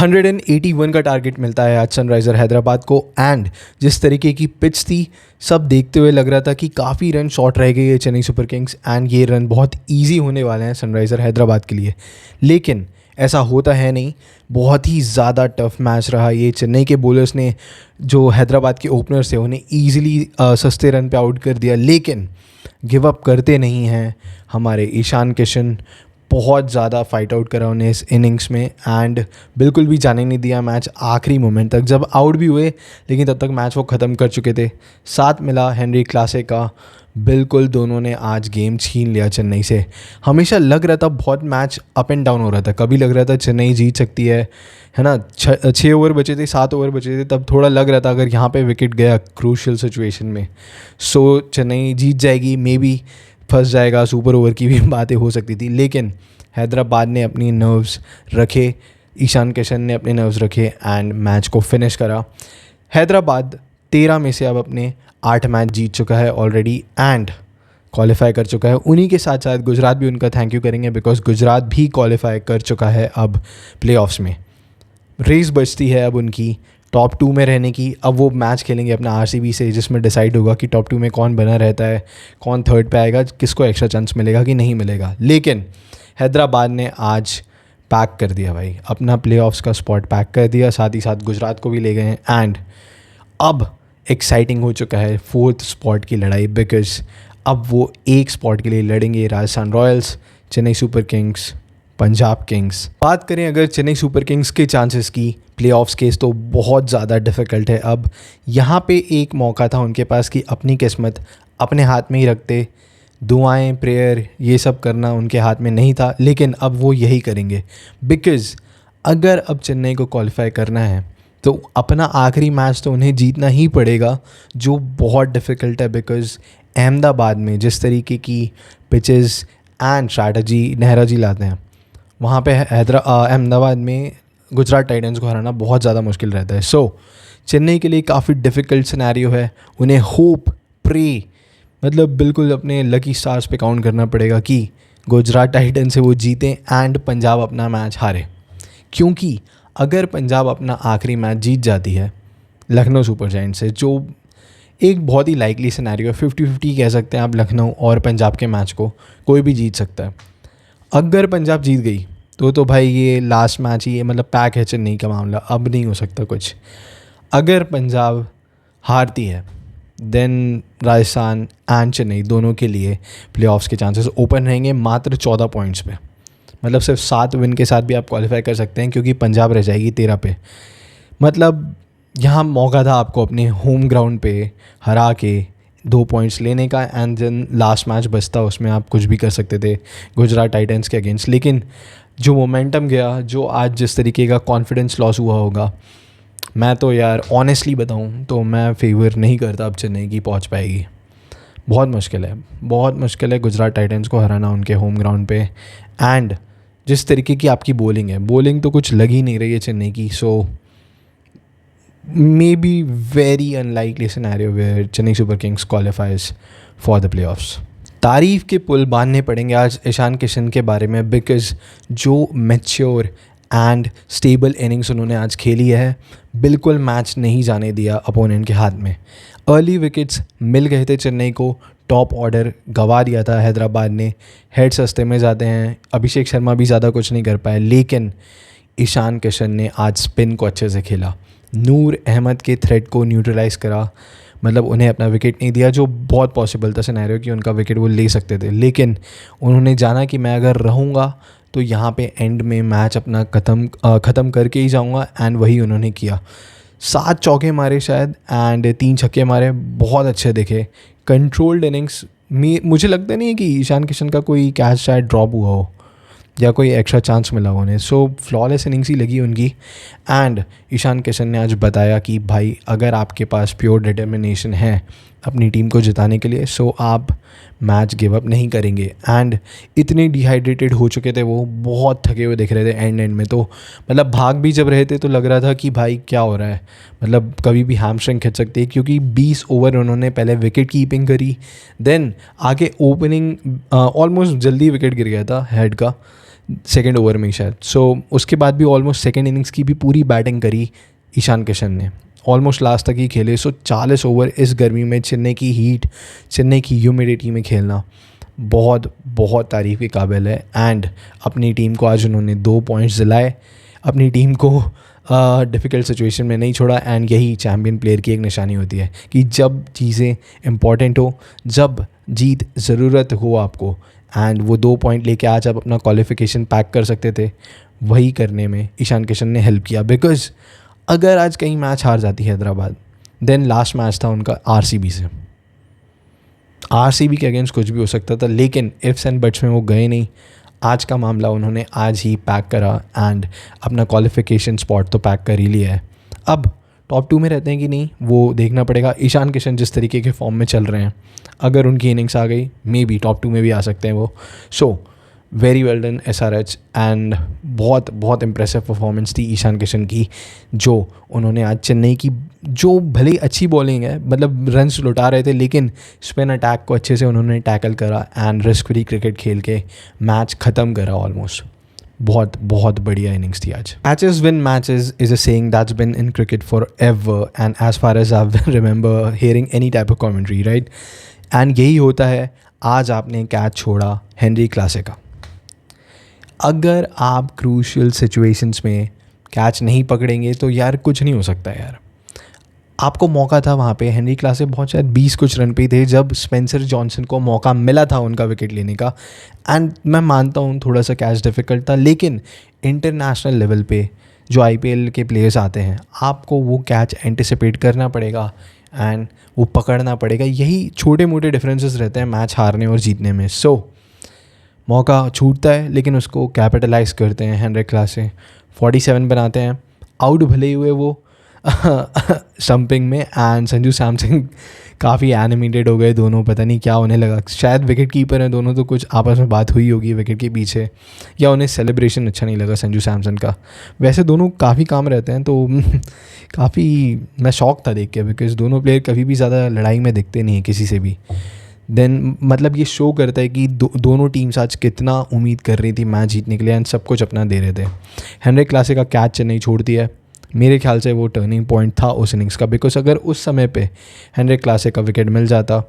181 का टारगेट मिलता है आज सनराइज़र हैदराबाद को। एंड जिस तरीके की पिच थी, सब देखते हुए लग रहा था कि काफ़ी रन शॉर्ट रह गई है चेन्नई सुपर किंग्स एंड ये रन बहुत इजी होने वाले हैं सनराइज़र हैदराबाद के लिए। लेकिन ऐसा होता है नहीं, बहुत ही ज़्यादा टफ मैच रहा ये। चेन्नई के बॉलर्स ने, जो हैदराबाद के ओपनर्स थे, उन्हें ईजिली सस्ते रन पे आउट कर दिया। लेकिन गिव अप करते नहीं हैं हमारे ईशान किशन। बहुत ज़्यादा फाइट आउट करा उन्हें इस इनिंग्स में एंड बिल्कुल भी जाने नहीं दिया मैच आखिरी मोमेंट तक। जब आउट भी हुए लेकिन तब तक मैच वो ख़त्म कर चुके थे। साथ मिला हेनरी क्लासे का। बिल्कुल दोनों ने आज गेम छीन लिया चेन्नई से। हमेशा लग रहा था बहुत मैच अप एंड डाउन हो रहा था। कभी लग रहा था चेन्नई जीत सकती है ना, 6 ओवर बचे थे, 7 ओवर बचे थे, तब थोड़ा लग रहा था अगर यहाँ पे विकेट गया क्रूशियल सिचुएशन में सो चेन्नई जीत जाएगी, मे बी फंस जाएगा, सुपर ओवर की भी बातें हो सकती थी। लेकिन हैदराबाद ने अपनी नर्व्स रखे, ईशान किशन ने अपने नर्व्स रखे एंड मैच को फिनिश करा। हैदराबाद 13 में से अब अपने 8 मैच जीत चुका है ऑलरेडी एंड क्वालिफाई कर चुका है। उन्हीं के साथ साथ गुजरात भी उनका थैंक यू करेंगे बिकॉज गुजरात भी क्वालिफाई कर चुका है अब प्लेऑफ्स में। रेस बचती है अब उनकी टॉप 2 में रहने की। अब वो मैच खेलेंगे अपना आरसीबी से, जिसमें डिसाइड होगा कि टॉप 2 में कौन बना रहता है, कौन थर्ड पे आएगा, किसको एक्स्ट्रा चांस मिलेगा कि नहीं मिलेगा। लेकिन हैदराबाद ने आज पैक कर दिया भाई, अपना प्लेऑफ्स का स्पॉट पैक कर दिया, साथ ही साथ गुजरात को भी ले गए हैं एंड अब एक्साइटिंग हो चुका है 4th स्पॉट की लड़ाई बिकॉज अब वो एक स्पॉट के लिए लड़ेंगे Rajasthan Royals, Chennai Super Kings, Punjab Kings. बात करें अगर चेन्नई सुपर किंग्स के चांसेस की प्लेऑफ्स के, तो बहुत ज़्यादा डिफ़िकल्ट है। अब यहाँ पे एक मौका था उनके पास कि अपनी किस्मत अपने हाथ में ही रखते। दुआएं, प्रेयर, ये सब करना उनके हाथ में नहीं था, लेकिन अब वो यही करेंगे बिकॉज़ अगर अब चेन्नई को क्वालिफाई करना है तो अपना आखिरी मैच तो उन्हें जीतना ही पड़ेगा, जो बहुत डिफ़िकल्ट है बिकॉज़ अहमदाबाद में जिस तरीके की पिचेस एंड स्ट्रैटेजी नेहरा जी लाते हैं, वहाँ पे अहमदाबाद में गुजरात टाइटंस को हराना बहुत ज़्यादा मुश्किल रहता है। सो चेन्नई के लिए काफ़ी डिफ़िकल्ट सिनेरियो है। उन्हें होप, प्रे, मतलब बिल्कुल अपने लकी स्टार्स पे काउंट करना पड़ेगा कि गुजरात टाइटंस से वो जीतें एंड पंजाब अपना मैच हारे। क्योंकि अगर पंजाब अपना आखिरी मैच जीत जाती है लखनऊ सुपर जायंट्स से, जो एक बहुत ही लाइकली सिनेरियो है, 50-50 कह सकते हैं आप लखनऊ और पंजाब के मैच को, कोई भी जीत सकता है। अगर पंजाब जीत गई तो भाई ये लास्ट मैच ही, मतलब पैक है चेन्नई का मामला, अब नहीं हो सकता कुछ। अगर पंजाब हारती है देन राजस्थान एंड चेन्नई दोनों के लिए प्लेऑफ्स के चांसेस ओपन रहेंगे मात्र 14 पॉइंट्स पे। मतलब सिर्फ 7 विन के साथ भी आप क्वालिफाई कर सकते हैं क्योंकि पंजाब रह जाएगी 13 पे। मतलब यहाँ मौका था आपको अपने होम ग्राउंड पे हरा के 2 पॉइंट्स लेने का एंड देन लास्ट मैच बचता, उसमें आप कुछ भी कर सकते थे गुजरात टाइटंस के अगेंस्ट। लेकिन जो मोमेंटम गया, जो आज जिस तरीके का कॉन्फिडेंस लॉस हुआ होगा, मैं तो यार ऑनेस्टली बताऊं तो मैं फेवर नहीं करता अब चेन्नई की पहुंच पाएगी। बहुत मुश्किल है, बहुत मुश्किल है गुजरात टाइटंस को हराना उनके होम ग्राउंड पे। एंड जिस तरीके की आपकी बॉलिंग है, बॉलिंग तो कुछ लग ही नहीं रही है चेन्नई की। So may be very unlikely scenario where Chennai Super Kings qualifies for the playoffs. तारीफ़ के पुल बांधने पड़ेंगे आज ईशान किशन के बारे में बिकॉज जो मैच्योर एंड स्टेबल इनिंग्स उन्होंने आज खेली है, बिल्कुल मैच नहीं जाने दिया अपोनेंट के हाथ में। अर्ली विकेट्स मिल गए थे चेन्नई को, टॉप ऑर्डर गंवा दिया था हैदराबाद ने। हेड सस्ते में जाते हैं, अभिषेक शर्मा भी ज़्यादा कुछ नहीं कर पाए, लेकिन ईशान किशन ने आज स्पिन को अच्छे से खेला, नूर अहमद के थ्रेट को न्यूट्रलाइज़ करा। मतलब उन्हें अपना विकेट नहीं दिया, जो बहुत पॉसिबल था सिनेरियो कि उनका विकेट वो ले सकते थे, लेकिन उन्होंने जाना कि मैं अगर रहूँगा तो यहाँ पे एंड में मैच अपना ख़त्म करके ही जाऊँगा एंड वही उन्होंने किया। 7 चौके मारे शायद एंड 3 छक्के मारे, बहुत अच्छे दिखे। कंट्रोल्ड इनिंग्स में मुझे लगता नहीं है कि ईशान किशन का कोई कैच शायद ड्रॉप हुआ हो या कोई एक्स्ट्रा चांस मिला उन्हें। सो फ्लॉलेस इनिंग्स ही लगी उनकी एंड ईशान किशन ने आज बताया कि भाई अगर आपके पास प्योर डिटर्मिनेशन है अपनी टीम को जिताने के लिए, सो आप मैच गिव अप नहीं करेंगे। एंड इतने डिहाइड्रेटेड हो चुके थे वो, बहुत थके हुए दिख रहे थे एंड में। तो मतलब भाग भी जब रहे थे तो लग रहा था कि भाई क्या हो रहा है, मतलब कभी भी हैमस्ट्रिंग खिंच सकती है, क्योंकि 20 ओवर उन्होंने पहले विकेट कीपिंग करी, देन आगे ओपनिंग ऑलमोस्ट जल्दी विकेट गिर गया था हेड का, सेकेंड ओवर में ही शायद। सो उसके बाद भी ऑलमोस्ट सेकेंड इनिंग्स की भी पूरी बैटिंग करी ईशान किशन ने, ऑलमोस्ट लास्ट तक ही खेले। सो 40 ओवर इस गर्मी में, चेन्नई की हीट, चेन्नई की ह्यूमिडिटी में खेलना बहुत बहुत तारीफ़ के काबिल है। एंड अपनी टीम को आज उन्होंने 2 पॉइंट्स दिलाए, अपनी टीम को डिफ़िकल्ट सिचुएशन में नहीं छोड़ा। एंड यही चैम्पियन प्लेयर की एक निशानी होती है कि जब चीज़ें इम्पॉर्टेंट हो, जब जीत ज़रूरत हो आपको, एंड वो 2 पॉइंट लेके आज आप अपना क्वालिफिकेशन पैक कर सकते थे, वही करने में ईशान किशन ने हेल्प किया। बिकॉज अगर आज कहीं मैच हार जाती हैदराबाद, देन लास्ट मैच था उनका आरसीबी से, आरसीबी के अगेंस्ट कुछ भी हो सकता था, लेकिन इफ्स एंड बट्स में वो गए नहीं। आज का मामला उन्होंने आज ही पैक करा एंड अपना क्वालिफिकेशन स्पॉट तो पैक कर ही लिया है। अब टॉप 2 में रहते हैं कि नहीं, वो देखना पड़ेगा। ईशान किशन जिस तरीके के फॉर्म में चल रहे हैं, अगर उनकी इनिंग्स आ गई, मे बी टॉप 2 में भी आ सकते हैं वो। So very well done SRH, and बहुत बहुत इम्प्रेसिव परफॉर्मेंस थी ईशान किशन की, जो उन्होंने आज चेन्नई की, जो भले ही अच्छी बॉलिंग है, मतलब रन्स लुटा रहे थे, लेकिन स्पिन अटैक को अच्छे से उन्होंने टैकल करा एंड रिस्क फ्री क्रिकेट खेल के मैच ख़त्म करा ऑलमोस्ट। बहुत बहुत बढ़िया इनिंग्स थी आज। Matches win matches is a saying that's been in cricket for ever, and as far as I remember hearing any type of commentary, right. And यही होता है। आज आपने कैच छोड़ा हेनरी क्लासे का। अगर आप क्रूशियल सिचुएशंस में कैच नहीं पकड़ेंगे तो यार कुछ नहीं हो सकता यार। आपको मौका था वहाँ पे, हेनरी क्लासे बहुत शायद 20 कुछ रन पे थे जब स्पेंसर जॉनसन को मौका मिला था उनका विकेट लेने का। एंड मैं मानता हूँ थोड़ा सा कैच डिफ़िकल्ट था, लेकिन इंटरनेशनल लेवल पे जो IPL के प्लेयर्स आते हैं, आपको वो कैच एंटिसिपेट करना पड़ेगा एंड वो पकड़ना पड़ेगा। यही छोटे मोटे डिफरेंसेस रहते हैं मैच हारने और जीतने में। सो मौका छूटता है, लेकिन उसको कैपिटलाइज करते हैं हेनरी क्लासे, 47 बनाते हैं। आउट भले ही हुए वो स्टंपिंग में, एंड संजू सैमसन काफ़ी एनिमेटेड हो गए दोनों, पता नहीं क्या होने लगा। शायद विकेट कीपर हैं दोनों, तो कुछ आपस में बात हुई होगी विकेट के पीछे, या उन्हें सेलिब्रेशन अच्छा नहीं लगा संजू सैमसन का। वैसे दोनों काफ़ी काम रहते हैं, तो काफ़ी मैं शॉक था देख के, बिकॉज दोनों प्लेयर कभी भी ज़्यादा लड़ाई में दिखते नहीं हैं किसी से भी। देन मतलब ये शो करता है कि दोनों टीम्स आज कितना उम्मीद कर रही थी मैच जीतने के लिए, एंड सब कुछ अपना दे रहे थे। हेनरी क्लासे का कैच चेन्नई छोड़ती है, मेरे ख्याल से वो टर्निंग पॉइंट था उस इनिंग्स का, बिकॉज अगर उस समय पे हेनरी क्लासे का विकेट मिल जाता,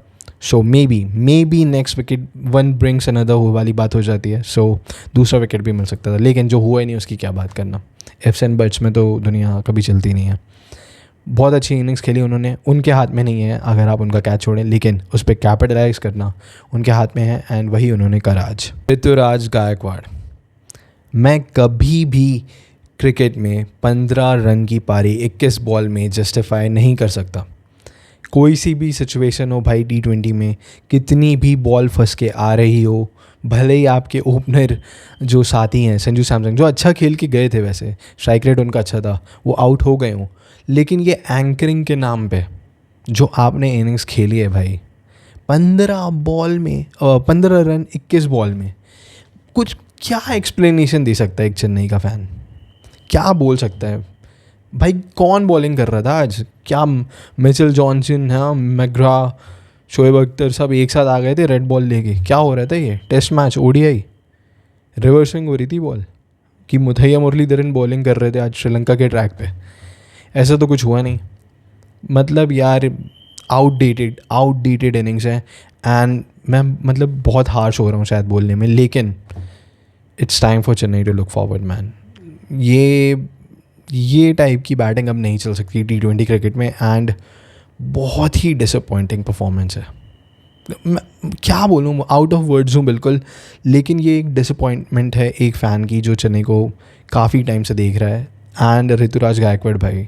so may be next wicket one brings another हो वाली बात हो जाती है। सो दूसरा विकेट भी मिल सकता था, लेकिन जो हुआ ही नहीं उसकी क्या बात करना। इफ्स एंड बट्स में तो दुनिया कभी चलती नहीं है। बहुत अच्छी इनिंग्स खेली उन्होंने, उनके हाथ में नहीं है अगर आप उनका कैच छोड़ें, लेकिन उस पर कैपिटलाइज करना उनके हाथ में है, एंड वही उन्होंने करा आज। ऋतुराज गायकवाड़, मैं कभी भी क्रिकेट में 15 रन की पारी 21 बॉल में जस्टिफाई नहीं कर सकता। कोई सी भी सिचुएशन हो भाई, T20 में कितनी भी बॉल फंस के आ रही हो, भले ही आपके ओपनर जो साथी हैं संजू सैमसन, जो अच्छा खेल के गए थे, वैसे स्ट्राइक रेट उनका अच्छा था, वो आउट हो गए हों, लेकिन ये एंकरिंग के नाम पे जो आपने इनिंग्स खेली है भाई, 15 बॉल में 15 रन 21 बॉल में, कुछ क्या एक्सप्लेनेशन दे सकता है एक चेन्नई का फ़ैन? क्या बोल सकता है भाई? कौन बॉलिंग कर रहा था आज? क्या मिचेल जॉनसन, हाँ, मैकग्रा, शोएब अख्तर सब एक साथ आ गए थे रेड बॉल लेके? क्या हो रहा था ये? टेस्ट मैच, ODI रिवर्सिंग हो रही थी बॉल कि मुथैया मुरलीधरन बॉलिंग कर रहे थे आज श्रीलंका के ट्रैक पे? ऐसा तो कुछ हुआ नहीं। मतलब यार आउटडेटेड इनिंग्स है, एंड मैं मतलब बहुत हार्श हो रहा हूँ शायद बोलने में, लेकिन it's time for Chennai to look forward man. ये टाइप की बैटिंग अब नहीं चल सकती T20 क्रिकेट में, एंड बहुत ही डिसअपॉइंटिंग परफॉर्मेंस है। मैं क्या बोलूँ, आउट ऑफ वर्ड्स हूँ बिल्कुल, लेकिन ये एक डिसअपॉइंटमेंट है एक फ़ैन की जो चेन्नई को काफ़ी टाइम से देख रहा है। एंड ऋतुराज गायकवाड़ भाई,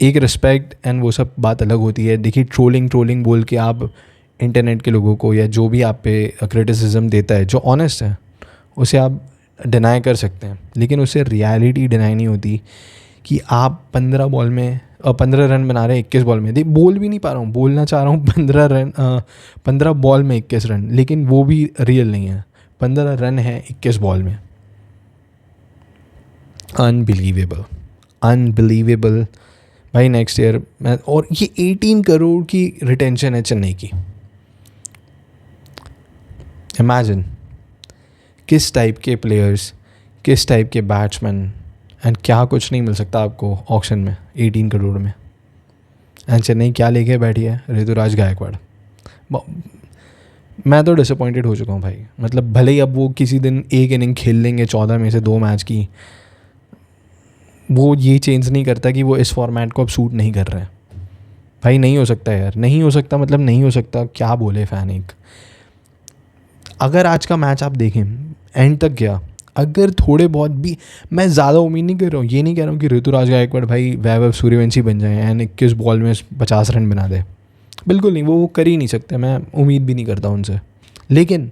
एक रिस्पेक्ट एंड वो सब बात अलग होती है। देखिए, ट्रोलिंग बोल के आप इंटरनेट के लोगों को, या जो भी आप पे क्रिटिसिज्म देता है जो ऑनेस्ट है, उसे आप डिनाई कर सकते हैं, लेकिन उससे रियलिटी डिनाई नहीं होती कि आप 15 बॉल में 15 रन बना रहे हैं 21 बॉल में। बोल भी नहीं पा रहा हूँ, बोलना चाह रहा हूँ 15 बॉल में 21 रन, लेकिन वो भी रियल नहीं है। 15 रन है 21 बॉल में। अनबिलीवेबल भाई। नेक्स्ट ईयर और ये 18 करोड़ की रिटेंशन है चेन्नई की। इमेजिन किस टाइप के प्लेयर्स, किस टाइप के बैट्समैन, एंड क्या कुछ नहीं मिल सकता आपको ऑक्शन में 18 करोड़ में। एंड चेन्नई क्या लेके बैठी है, ऋतुराज गायकवाड़। मैं तो डिसअपॉइंटेड हो चुका हूँ भाई। मतलब भले ही अब वो किसी दिन एक इनिंग खेल लेंगे 14 में से 2 मैच की, वो ये चेंज नहीं करता कि वो इस फॉर्मेट को अब सूट नहीं कर रहे हैं। भाई नहीं हो सकता यार, नहीं हो सकता, मतलब नहीं हो सकता, क्या बोले फ़ैन एक। अगर आज का मैच आप देखें एंड तक गया, अगर थोड़े बहुत भी, मैं ज़्यादा उम्मीद नहीं कर रहा हूँ, ये नहीं कह रहा हूँ कि ऋतुराज गायकवाड़ भाई वैभव सूर्यवंशी बन जाए एंड 21 बॉल में 50 रन बना दे, बिल्कुल नहीं, वो कर ही नहीं सकते, मैं उम्मीद भी नहीं करता उनसे। लेकिन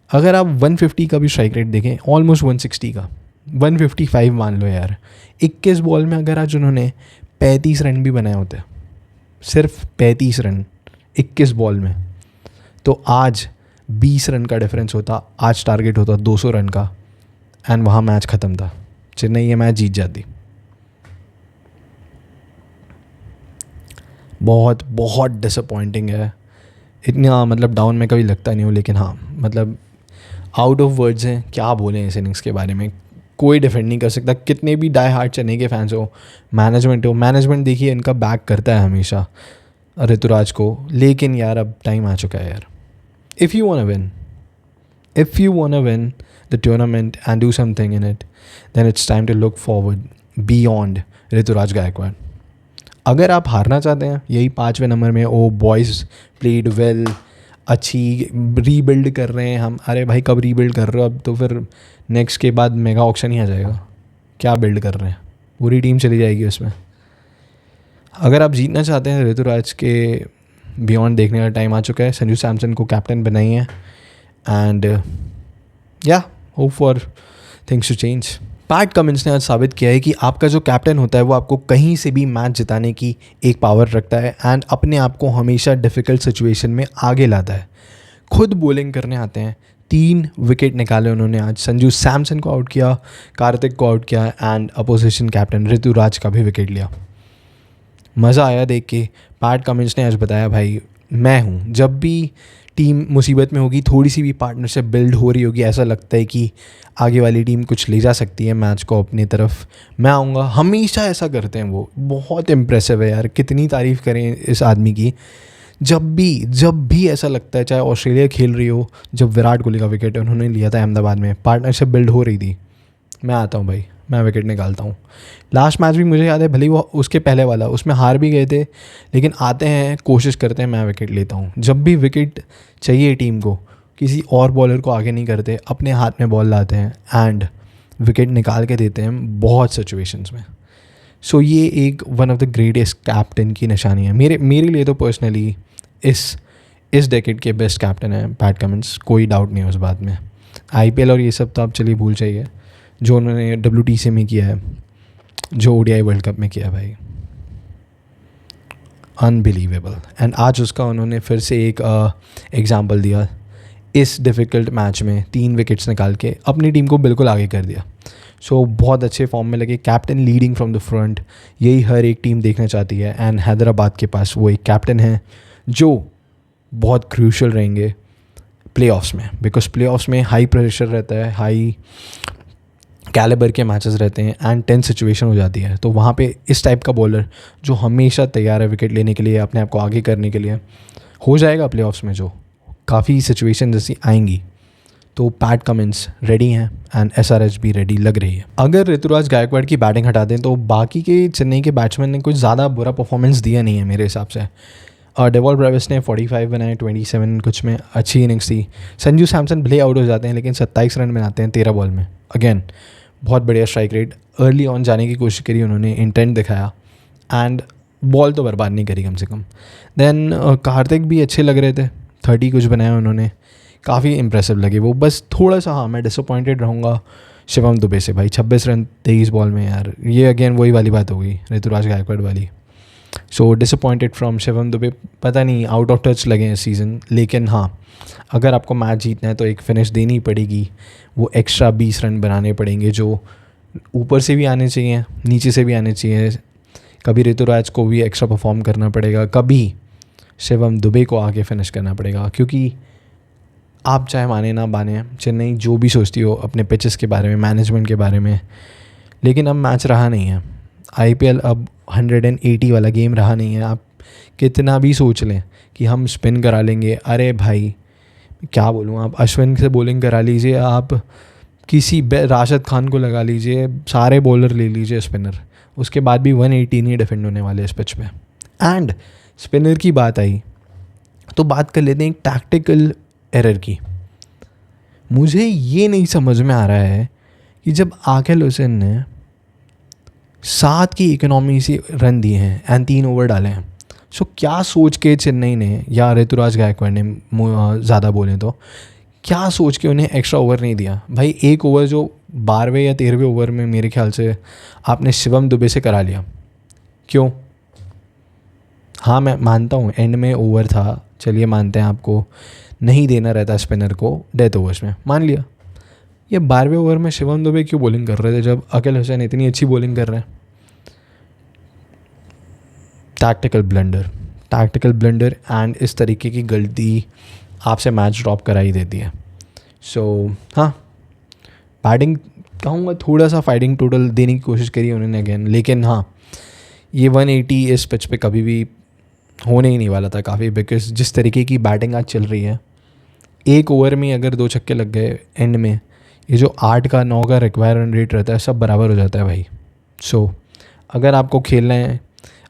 अगर आप 150 का भी स्ट्राइक रेट देखें, ऑलमोस्ट 160 का, 155 मान लो यार, 21 बॉल में अगर आज उन्होंने 35 रन भी बनाए होते, सिर्फ 35 रन 21 बॉल में, तो आज 20 रन का डिफरेंस होता, आज टारगेट होता 200 रन का, एंड वहाँ मैच ख़त्म था, चेन्नई ये मैच जीत जाती। बहुत बहुत डिसअपॉइंटिंग है, इतना मतलब डाउन में कभी लगता नहीं हूँ, लेकिन हाँ मतलब आउट ऑफ वर्ड्स हैं, क्या बोलें इस इनिंग्स के बारे में, कोई डिफेंड नहीं कर सकता, कितने भी डाई हार्ड चेन्नई के फैंस हो, मैनेजमेंट देखिए इनका बैक करता है हमेशा ऋतुराज को, लेकिन यार अब टाइम आ चुका है यार। If you wanna win the tournament and do something in it, then it's time to look forward beyond Ruturaj Gaikwad. अगर आप हारना चाहते हैं यही 5वें नंबर में, ओ बॉयज़ प्लेड वेल, अच्छी रीबिल्ड कर रहे हैं हम, अरे भाई कब रीबिल्ड कर रहे हो, अब तो फिर नेक्स्ट के बाद मेगा ऑक्शन ही आ जाएगा, क्या बिल्ड कर रहे हैं, पूरी टीम चली जाएगी उसमें। अगर आप जीतना चाहते हैं ऋतुराज के बियॉन्ड देखने का टाइम आ चुका है, संजू सैमसन को कैप्टन बनाइए एंड या hope for things to change. Pat Cummins ने आज साबित किया है कि आपका जो कैप्टन होता है वो आपको कहीं से भी मैच जिताने की एक पावर रखता है एंड अपने आप को हमेशा डिफ़िकल्ट सिचुएशन में आगे लाता है। खुद बॉलिंग करने आते हैं, 3 विकेट निकाले उन्होंने आज, संजू सैमसन को आउट किया, कार्तिक को आउट किया एंड अपोजिशन कैप्टन ऋतुराज का भी विकेट लिया। मज़ा आया देख के। पैट कमिंस ने आज बताया भाई मैं हूँ, जब भी टीम मुसीबत में होगी, थोड़ी सी भी पार्टनरशिप बिल्ड हो रही होगी, ऐसा लगता है कि आगे वाली टीम कुछ ले जा सकती है मैच को अपनी तरफ, मैं आऊँगा, हमेशा ऐसा करते हैं वो। बहुत इम्प्रेसिव है यार, कितनी तारीफ़ करें इस आदमी की। जब भी ऐसा लगता है, चाहे ऑस्ट्रेलिया खेल रही हो, जब विराट कोहली का विकेट उन्होंने लिया था अहमदाबाद में, पार्टनरशिप बिल्ड हो रही थी, मैं आता हूँ भाई, मैं विकेट निकालता हूँ। लास्ट मैच भी मुझे याद है, भले वो उसके पहले वाला उसमें हार भी गए थे, लेकिन आते हैं, कोशिश करते हैं, मैं विकेट लेता हूँ। जब भी विकेट चाहिए टीम को, किसी और बॉलर को आगे नहीं करते, अपने हाथ में बॉल लाते हैं एंड विकेट निकाल के देते हैं बहुत सिचुएशंस में। सो ये एक one of the greatest captain की निशानी है। मेरे लिए तो पर्सनली इस डेकेड के बेस्ट कैप्टन है पैट कमिंस, कोई डाउट नहीं है उस बात में। IPL और ये सब तो आप चलिए भूल जाइए, जो उन्होंने WTC में किया है, जो ODI वर्ल्ड कप में किया भाई, अनबिलीवेबल। एंड आज उसका उन्होंने फिर से एक एग्ज़ाम्पल दिया, इस डिफ़िकल्ट मैच में 3 विकेट्स निकाल के अपनी टीम को बिल्कुल आगे कर दिया। सो बहुत अच्छे फॉर्म में लगे, captain leading from the front, यही हर एक टीम देखना चाहती है। एंड हैदराबाद के पास वो एक कैप्टन है जो बहुत क्रूशल रहेंगे प्लेऑफ्स में, बिकॉज प्लेऑफ्स में हाई प्रेशर रहता है, हाई कैलिबर के मैचेस रहते हैं एंड टेंस सिचुएशन हो जाती है, तो वहाँ पे इस टाइप का बॉलर जो हमेशा तैयार है विकेट लेने के लिए, अपने आप को आगे करने के लिए, हो जाएगा प्लेऑफ्स में, जो काफ़ी सिचुएशन जैसी आएंगी। तो पैट कमिंस रेडी हैं एंड SRH भी रेडी लग रही है। अगर ऋतुराज गायकवाड़ की बैटिंग हटा दें तो बाकी के चेन्नई के बैट्समैन ने कुछ ज़्यादा बुरा परफॉर्मेंस दिया नहीं है मेरे हिसाब से। डेवॉल ब्रेविस ने 45 बनाए, 27 कुछ में अच्छी इनिंग्स थी। संजू सैमसन भले आउट हो जाते हैं लेकिन 27 रन बनाते हैं 13 बॉल में, अगेन बहुत बढ़िया स्ट्राइक रेट। अर्ली ऑन जाने की कोशिश करी उन्होंने, इंटेंट दिखाया एंड बॉल तो बर्बाद नहीं करी कम से कम। देन कार्तिक भी अच्छे लग रहे थे, 30 कुछ बनाया उन्होंने, काफ़ी इंप्रेसिव लगे वो। बस थोड़ा सा हाँ मैं डिसअपॉइंटेड रहूँगा शिवम दुबे से भाई, 26 रन 23 बॉल में यार, ये अगेन वही वाली बात हो गई ऋतुराज गायकवाड़ वाली। So disappointed from Shivam Dubey, पता नहीं आउट ऑफ टच लगे इस सीज़न। लेकिन हाँ अगर आपको मैच जीतना है तो एक फिनिश देनी पड़ेगी, वो एक्स्ट्रा 20 रन बनाने पड़ेंगे जो ऊपर से भी आने चाहिए, नीचे से भी आने चाहिए। कभी ऋतुराज को भी एक्स्ट्रा परफॉर्म करना पड़ेगा, कभी शिवम दुबे को आगे फिनिश करना पड़ेगा, क्योंकि आप चाहे माने ना माने, चेन्नई जो भी सोचती हो अपने पिचेस के बारे में, मैनेजमेंट के बारे में, लेकिन अब मैच रहा नहीं है। आईपीएल अब 180 वाला गेम रहा नहीं है। आप कितना भी सोच लें कि हम स्पिन करा लेंगे, अरे भाई क्या बोलूँ, आप अश्विन से बॉलिंग करा लीजिए, आप किसी राशिद खान को लगा लीजिए, सारे बॉलर ले लीजिए स्पिनर, उसके बाद भी 180 नहीं डिफेंड होने वाले इस पिच पे। एंड स्पिनर की बात आई तो बात कर लेते हैं एक टैक्टिकल एरर की। मुझे ये नहीं समझ में आ रहा है कि जब आकिल हुसैन ने 7 की इकोनॉमी से रन दिए हैं एंड 3 ओवर डाले हैं, सो क्या सोच के चेन्नई ने या ऋतुराज गायकवाड़ ने, ज़्यादा बोलें तो, क्या सोच के उन्हें एक्स्ट्रा ओवर नहीं दिया? भाई एक ओवर जो 12वें या 13वें ओवर में मेरे ख्याल से आपने शिवम दुबे से करा लिया, क्यों? हाँ मैं मानता हूँ एंड में ओवर था, चलिए मानते हैं आपको नहीं देना रहता स्पिनर को डेथ ओवर्स में, मान लिया। ये 12वें ओवर में शिवम दुबे क्यों बॉलिंग कर रहे थे जब आकिल हुसैन इतनी अच्छी बॉलिंग कर रहे हैं? टैक्टिकल ब्लंडर एंड इस तरीके की गलती आपसे मैच ड्रॉप करा ही देती है। सो हाँ, बैटिंग कहूँगा थोड़ा सा फाइटिंग टोटल देने की कोशिश करी उन्होंने अगेन, लेकिन हाँ ये 180 इस पिच पे कभी भी होने ही नहीं वाला था काफ़ी, बिकॉज जिस तरीके की बैटिंग आज चल रही है, एक ओवर में अगर 2 छक्के लग गए एंड में, ये जो 8 का 9 का रिक्वायर रन रेट रहता है सब बराबर हो जाता है भाई। सो अगर आपको खेलना है,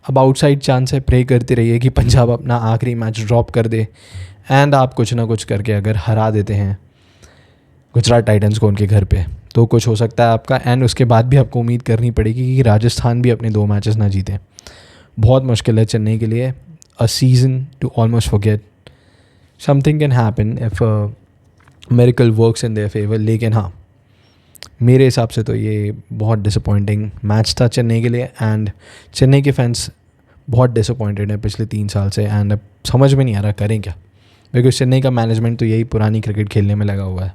अब आउटसाइड चांस है, प्रे करते रहिए कि पंजाब अपना आखिरी मैच ड्रॉप कर दे एंड आप कुछ ना कुछ करके अगर हरा देते हैं गुजरात टाइटंस को उनके घर पे, तो कुछ हो सकता है आपका। एंड उसके बाद भी आपको उम्मीद करनी पड़ेगी कि राजस्थान भी अपने 2 मैचेस ना जीते। बहुत मुश्किल है चेन्नई के लिए, a season to almost forget. Something can happen if miracle works in their favour, लेकिन हाँ मेरे हिसाब से तो ये बहुत डिसअपॉइंटिंग मैच था चेन्नई के लिए। एंड चेन्नई के फैंस बहुत डिसअपॉइंटेड हैं पिछले 3 साल से, एंड अब समझ में नहीं आ रहा करें क्या, बिकॉज चेन्नई का मैनेजमेंट तो यही पुरानी क्रिकेट खेलने में लगा हुआ है।